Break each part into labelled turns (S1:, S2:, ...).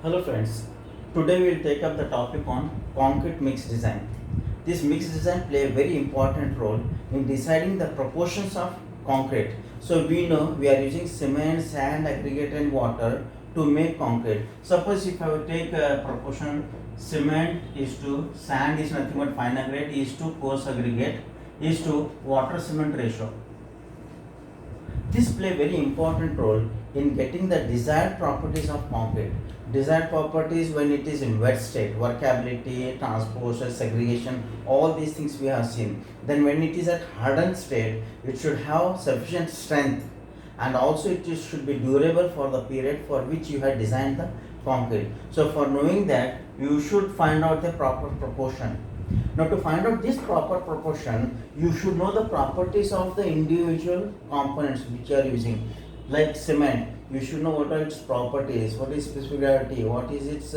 S1: Hello friends, today we will take up the topic on concrete mix design. This mix design play a very important role in deciding the proportions of concrete. So we know we are using cement, sand, aggregate and water to make concrete. Suppose if I will take a proportion cement is to sand is nothing but fine aggregate is to coarse aggregate is to water cement ratio. This play a very important role in getting the desired properties of concrete. Desired properties when it is in wet state, workability, transportation, segregation, all these things we have seen. Then when it is at hardened state, it should have sufficient strength and also it should be durable for the period for which you have designed the concrete. So for knowing that, you should find out the proper proportion. Now to find out this proper proportion, you should know the properties of the individual components which you are using. Like cement, you should know what are its properties, what is specificity, what is its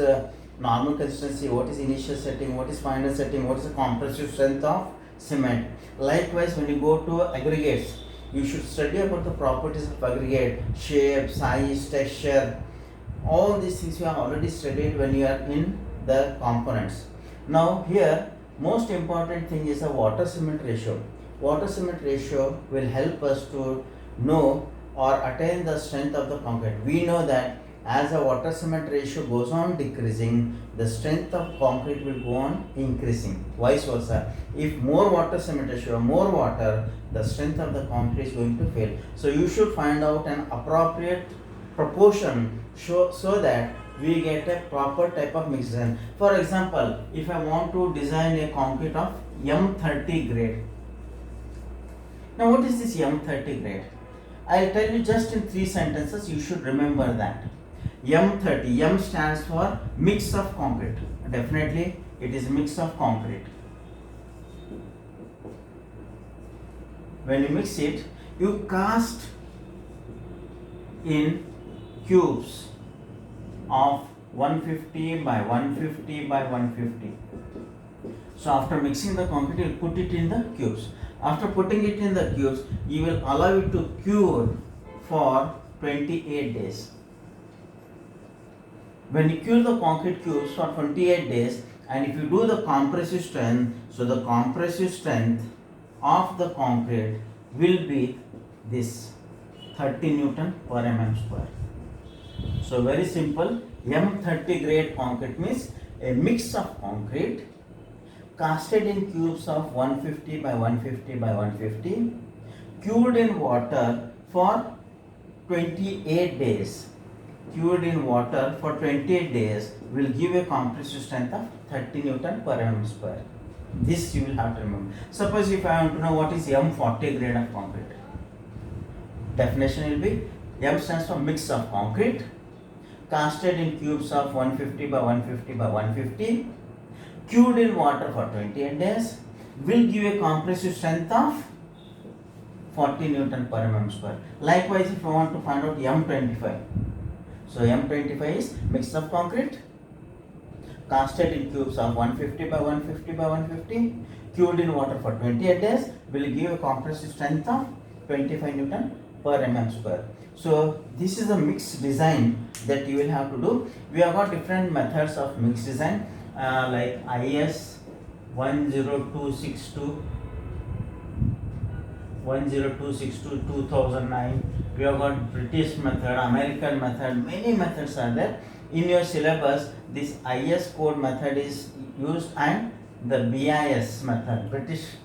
S1: normal consistency, what is initial setting, what is final setting, what is the compressive strength of cement. Likewise, when you go to aggregates, you should study about the properties of aggregate, shape, size, texture. All these things you have already studied when you are in the components. Now here, most important thing is the water cement ratio. Water cement ratio will help us to know or attain the strength of the concrete. We know that as the water cement ratio goes on decreasing, the strength of concrete will go on increasing. Vice versa. If more water cement ratio, more water, the strength of the concrete is going to fail. So you should find out an appropriate proportion so that we get a proper type of mix design. For example, if I want to design a concrete of M30 grade. Now what is this M30 grade? I'll tell you just in 3 sentences, you should remember that. M30, M stands for mix of concrete. Definitely it is mix of concrete. When you mix it, you cast in cubes of 150 by 150 by 150. So after mixing the concrete, you put it in the cubes. After putting it in the cubes, you will allow it to cure for 28 days. When you cure the concrete cubes for 28 days, and if you do the compressive strength, so the compressive strength of the concrete will be this 30 Newton per mm square. So very simple, M30 grade concrete means a mix of concrete casted in cubes of 150 by 150 by 150, cured in water for 28 days. Cured in water for 28 days will give a compressive strength of 30 Newton per mm square. This you will have to remember. Suppose if I want to know what is M40 grade of concrete. Definition will be M stands for mix of concrete casted in cubes of 150 by 150 by 150, cured in water for 28 days, will give a compressive strength of 40 Newton per mm square. Likewise, if you want to find out M25, so M25 is mix of concrete casted in cubes of 150 by 150 by 150, cured in water for 28 days, will give a compressive strength of 25 Newton per mm square. So this is a mix design that you will have to do. We have got different methods of mix design like IS 10262 2009. We have got British method, American method, many methods are there. In your syllabus, this IS code method is used and the BIS method, British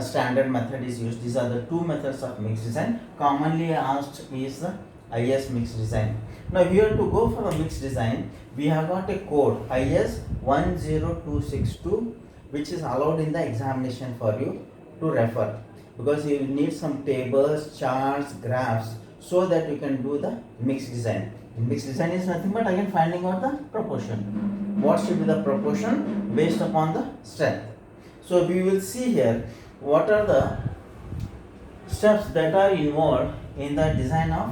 S1: standard method is used. These are the two methods of mix design. Commonly asked is the IS mix design. Now here to go for a mix design, we have got a code IS 10262 which is allowed in the examination for you to refer, because you need some tables, charts, graphs so that you can do the mix design. Mix design is nothing but again finding out the proportion. What should be the proportion based upon the strength. So we will see here what are the steps that are involved in the design of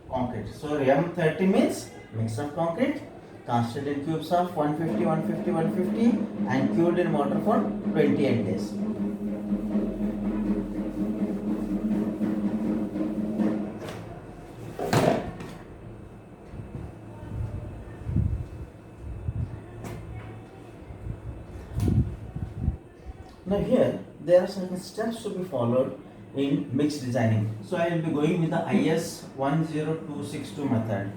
S1: concrete. So M30 means mix of concrete casted in cubes of 150, 150, 150 and cured in water for 28 days. Now here there are certain steps to be followed in mix designing. So I will be going with the IS 10262 method.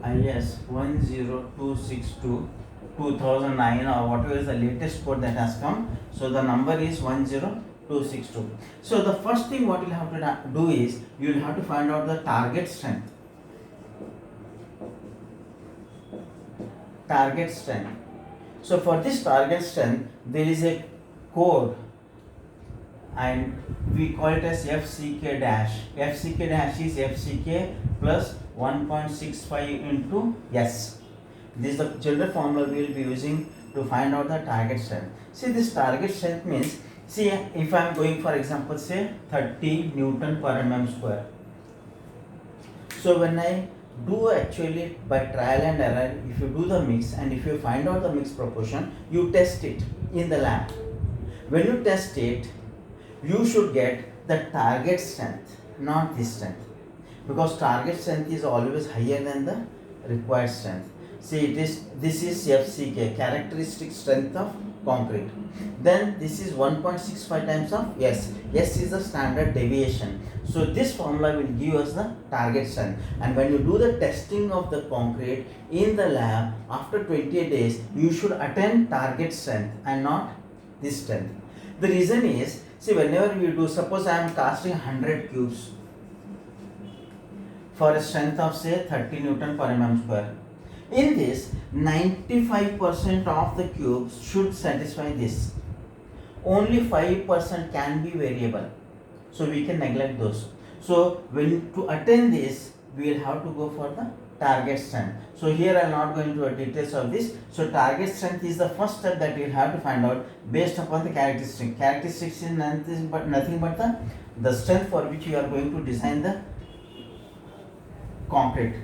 S1: IS 10262 2009 or whatever is the latest code that has come. So the number is 10262. So the first thing what you'll have to do is you will have to find out the target strength. Target strength. So for this target strength there is a code and we call it as FCK dash. FCK dash is FCK plus 1.65 into S. This is the general formula we will be using to find out the target strength. See, this target strength means, see, if I am going for example say 30 Newton per mm square. So when I do actually by trial and error, if you do the mix and if you find out the mix proportion, you test it in the lab. When you test it, you should get the target strength, not this strength, because target strength is always higher than the required strength. See, this is FCK, characteristic strength of concrete. Then this is 1.65 times of S. S is the standard deviation. So this formula will give us the target strength. And when you do the testing of the concrete in the lab after 28 days, you should attain target strength and not this strength. The reason is, see, whenever we do, suppose I am casting 100 cubes for a strength of say 30 Newton per mm square. In this, 95% of the cubes should satisfy this. Only 5% can be variable. So we can neglect those. So when to attain this, we will have to go for the target strength. So here I am not going into details of this. So target strength is the first step that we will have to find out based upon the characteristic. Characteristics is nothing but the strength for which you are going to design the concrete.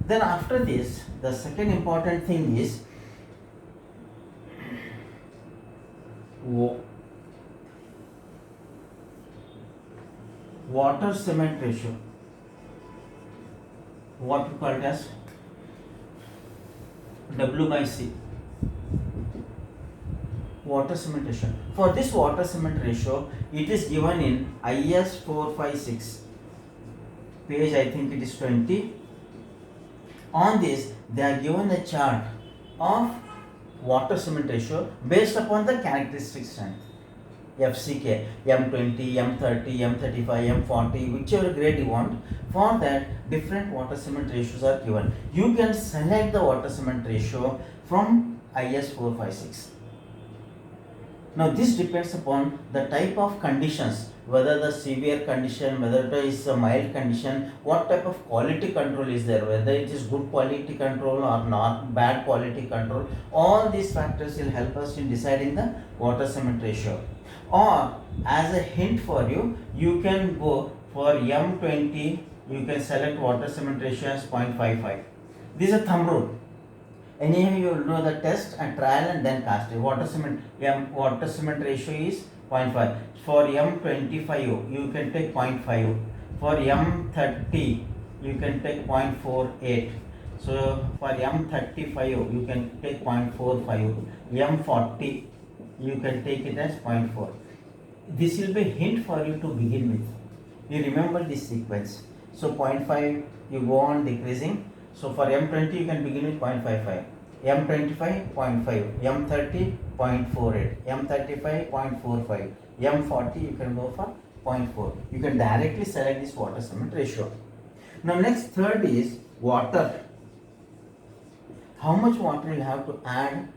S1: Then after this, the second important thing is water cement ratio, what we call it as W by C, water cement ratio. For this water cement ratio, it is given in IS 456 page, I think it is 20. On this, they are given a chart of water cement ratio based upon the characteristic strength. FCK, M20, M30, M35, M40, whichever grade you want. For that, different water cement ratios are given. You can select the water cement ratio from IS 456. Now this depends upon the type of conditions, whether the severe condition, whether it is a mild condition, what type of quality control is there, whether it is good quality control or not bad quality control. All these factors will help us in deciding the water cement ratio. Or as a hint for you, you can go for M20, you can select water cement ratio as 0.55. This is a thumb rule. Anyhow, you will do the test and trial and then cast it. Water cement ratio is 0.5. For M25, you can take 0.5. For M30, you can take 0.48. So for M35, you can take 0.45. M40, you can take it as 0.4. This will be a hint for you to begin with. You remember this sequence. So 0.5, you go on decreasing. So for M20, you can begin with 0.55. M25, 0.5. M30, 0.48. M35, 0.45. M40, you can go for 0.4. You can directly select this water cement ratio. Now next, third is water. How much water you have to add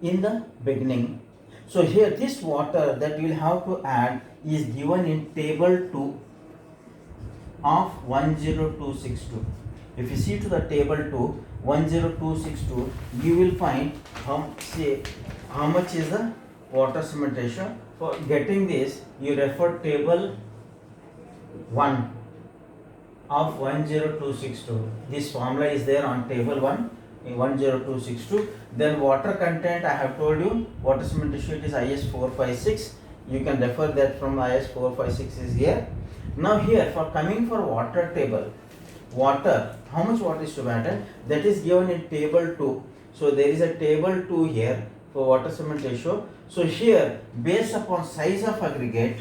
S1: in the beginning. So here this water that you will have to add is given in table 2 of 10262. If you see to the table 2, 10262, you will find how much is the water cement ratio. For getting this, you refer table 1 of 10262. This formula is there on table 1 in 10262. Then water content, I have told you, water cement ratio it is IS 456. You can refer that from IS 456 is here. Now here for coming for water table, water, how much water is to be added, that is given in table 2. So there is a table 2 here for water cement ratio. So here, based upon size of aggregate,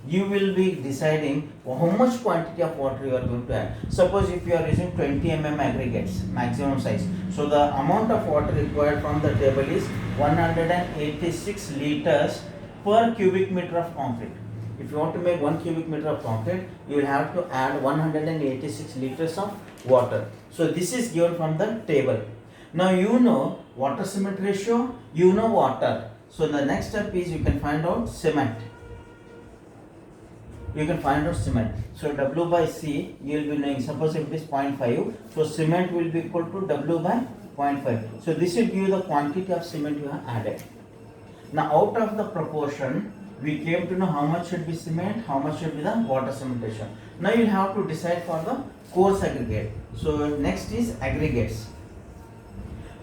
S1: you will be deciding how much quantity of water you are going to add. Suppose if you are using 20 aggregates, maximum size. So the amount of water required from the table is 186 liters per cubic meter of concrete. If you want to make 1 cubic meter of concrete, you will have to add 186 liters of water. So this is given from the table. Now you know water cement ratio, you know water. So the next step is you can find out cement. You can find out cement. So W by C, you will be knowing, suppose if it is 0.5, so cement will be equal to W by 0.5. So this will give you the quantity of cement you have added. Now out of the proportion, we came to know how much should be cement, how much should be the water cement ratio. Now you will have to decide for the coarse aggregate. So next is aggregates.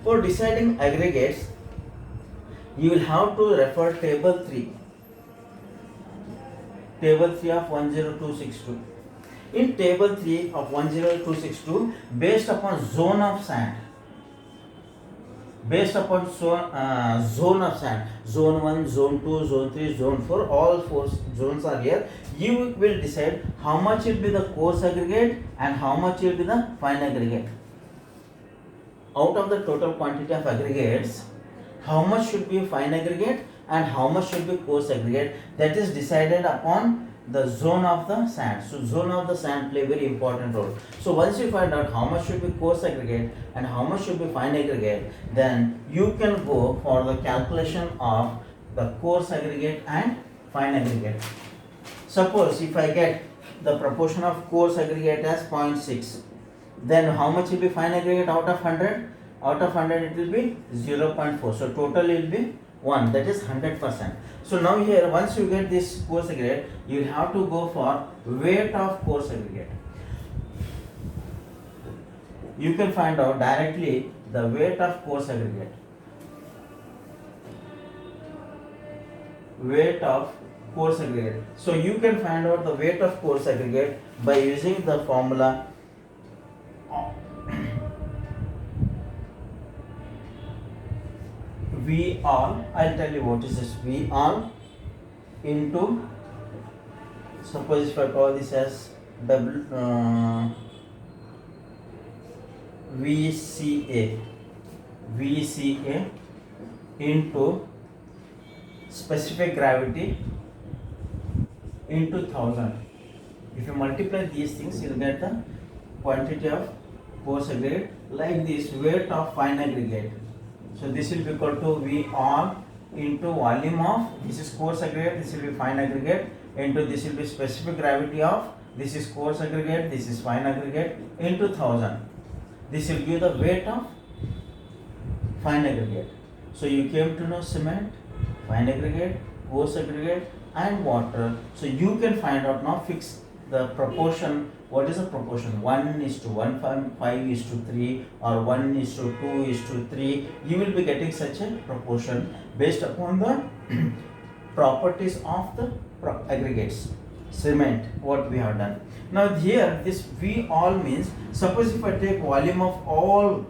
S1: For deciding aggregates, you will have to refer table 3. Table 3 of 10262. In table 3 of 10262, based upon zone of sand, zone of sand, zone 1, zone 2, zone 3, zone 4, all 4 zones are here. You will decide how much will be the coarse aggregate and how much will be the fine aggregate. Out of the total quantity of aggregates, how much should be fine aggregate and how much should be coarse aggregate, that is decided upon the zone of the sand. So zone of the sand play very important role. So once you find out how much should be coarse aggregate and how much should be fine aggregate, then you can go for the calculation of the coarse aggregate and fine aggregate. Suppose if I get the proportion of coarse aggregate as 0.6, then how much will be fine aggregate out of 100? Out of 100 it will be 0.4. So total will be 1, that is 100%. So now here, once you get this coarse aggregate, you will have to go for weight of coarse aggregate. You can find out directly the weight of coarse aggregate. Weight of coarse aggregate. So you can find out the weight of coarse aggregate by using the formula V all. I'll tell you what is this V all into, suppose if I call this as VCA into specific gravity into 1000. If you multiply these things, you will get the quantity of coarse aggregate. Like this, weight of fine aggregate. So this will be equal to V all into volume of, this is coarse aggregate, this will be fine aggregate, into this will be specific gravity of, this is coarse aggregate, this is fine aggregate, into 1000. This will give the weight of fine aggregate. So you came to know cement, fine aggregate, coarse aggregate and water. So you can find out now, fix the proportion. What is the proportion? 1:1.5:3 or 1:2:3. You will be getting such a proportion based upon the properties of the aggregates. Cement, what we have done. Now here this V all means, suppose if I take volume of all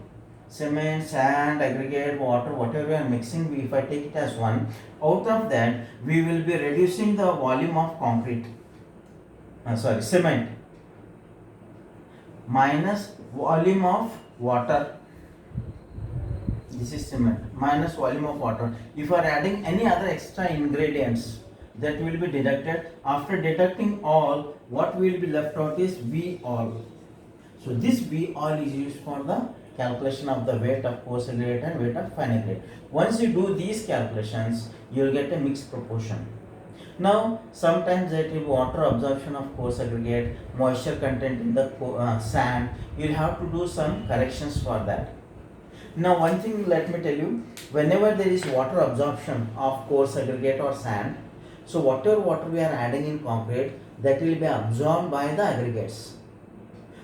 S1: cement, sand, aggregate, water, whatever we are mixing, if I take it as 1, out of that we will be reducing the volume of concrete. Cement minus volume of water. This is cement minus volume of water. If you are adding any other extra ingredients, that will be deducted. After deducting all, what will be left out is V all. So this V all is used for the calculation of the weight of coarse aggregate and weight of fine aggregate. Once you do these calculations, you will get a mixed proportion. Now, sometimes there will be water absorption of coarse aggregate, moisture content in the sand. You will have to do some corrections for that. Now, one thing let me tell you, whenever there is water absorption of coarse aggregate or sand, so whatever water we are adding in concrete, that will be absorbed by the aggregates.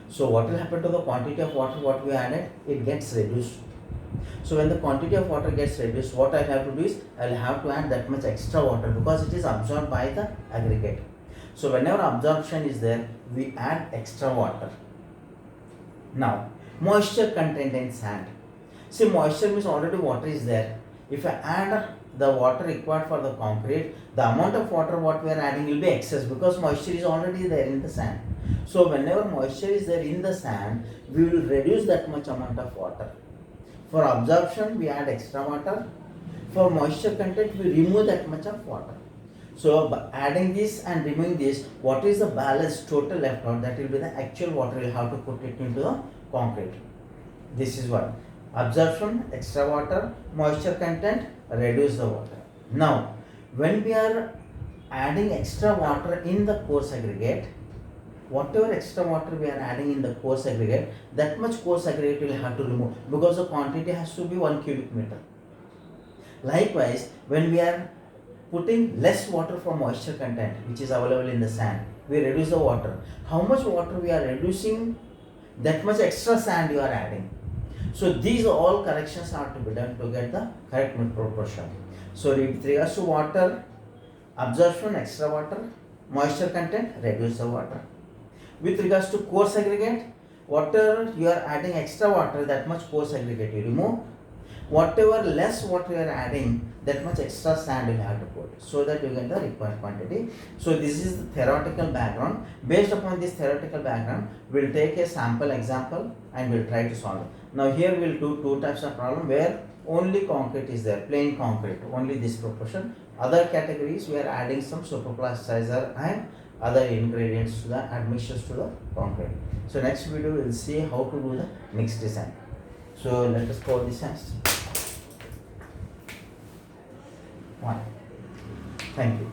S1: So what will happen to the quantity of water what we added? It gets reduced. So when the quantity of water gets reduced, what I have to do is I will have to add that much extra water because it is absorbed by the aggregate. So whenever absorption is there, we add extra water. Now, moisture content in sand. See, moisture means already water is there. If I add the water required for the concrete, the amount of water what we are adding will be excess because moisture is already there in the sand. So whenever moisture is there in the sand, we will reduce that much amount of water. For absorption, we add extra water. For moisture content, we remove that much of water. So by adding this and removing this, what is the balance total left out? That will be the actual water you have to put it into the concrete. This is what absorption, extra water, moisture content, reduce the water. Now, when we are adding extra water in the coarse aggregate, whatever extra water we are adding in the coarse aggregate, that much coarse aggregate will have to remove because the quantity has to be 1 cubic meter. Likewise, when we are putting less water for moisture content which is available in the sand, we reduce the water. How much water we are reducing, that much extra sand you are adding. So these all corrections are to be done to get the correct proportion. So with regards to water, absorption, extra water, moisture content, reduce the water. With regards to coarse aggregate, water you are adding extra water, that much coarse aggregate you remove. Whatever less water you are adding, that much extra sand you have to put so that you get the required quantity. So this is the theoretical background. Based upon this theoretical background, we will take a sample example and we will try to solve it. Now here we will do two types of problem where only concrete is there, plain concrete, only this proportion. Other categories we are adding some superplasticizer and other ingredients to the admixtures to the concrete. So next video we will see how to do the mixed design. So let us call this as 1. Thank you.